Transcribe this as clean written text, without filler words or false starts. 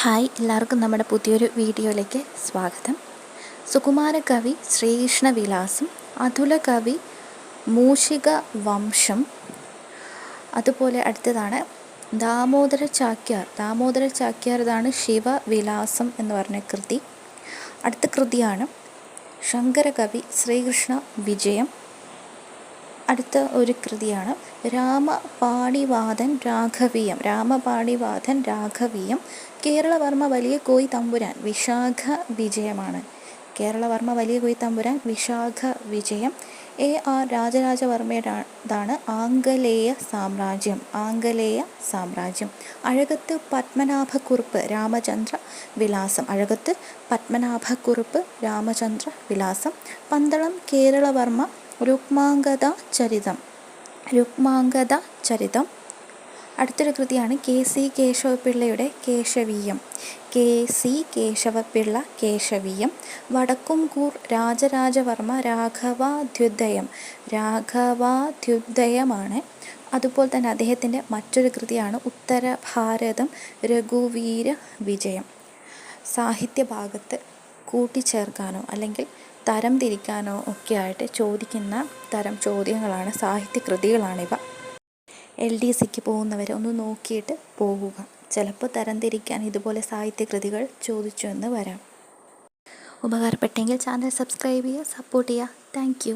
Hi, എല്ലാവർക്കും നമ്മുടെ പുതിയൊരു വീഡിയോയിലേക്ക് സ്വാഗതം. സുകുമാരകവി ശ്രീകൃഷ്ണവിലാസം, അതുലകവി മൂഷിക വംശം, അതുപോലെ അടുത്തതാണ് ദാമോദര ചാക്യാർ. ഇതാണ് ശിവവിലാസം എന്ന് പറഞ്ഞ കൃതി. അടുത്ത കൃതിയാണ് ശങ്കരകവി ശ്രീകൃഷ്ണ വിജയം. അടുത്ത ഒരു കൃതിയാണ് രാമപാണിവാദൻ രാഘവീയം. കേരളവർമ്മ വലിയ കോയി തമ്പുരാൻ വിശാഖ വിജയമാണ്. വിശാഖ വിജയം. AR രാജരാജവർമ്മയുടേതാണ് ആംഗലേയ സാമ്രാജ്യം. അഴകത്ത് പത്മനാഭക്കുറുപ്പ് രാമചന്ദ്ര വിലാസം. പന്തളം കേരളവർമ്മ രുക്മാംഗദ ചരിതം. അടുത്തൊരു കൃതിയാണ് KC കേശവപിള്ളയുടെ കേശവീയം. വടക്കുംകൂർ രാജരാജവർമ്മ രാഘവാദ്യുദയമാണ്. അതുപോലെ തന്നെ അദ്ദേഹത്തിൻ്റെ മറ്റൊരു കൃതിയാണ് ഉത്തരഭാരതം രഘുവീര വിജയം. സാഹിത്യഭാഗത്ത് കൂട്ടിച്ചേർക്കാനോ അല്ലെങ്കിൽ തരം തിരിക്കാനോ ഒക്കെ ആയിട്ട് ചോദിക്കുന്ന തരം ചോദ്യങ്ങളാണ്, സാഹിത്യകൃതികളാണിവ. LDCക്ക് പോകുന്നവരെ ഒന്ന് നോക്കിയിട്ട് പോകുക. ചിലപ്പോൾ തരംതിരിക്കാൻ ഇതുപോലെ സാഹിത്യകൃതികൾ ചോദിച്ചു എന്ന് വരാം. ഉപകാരപ്പെട്ടെങ്കിൽ ചാനൽ സബ്സ്ക്രൈബ് ചെയ്യുക, സപ്പോർട്ട് ചെയ്യുക. Thank you.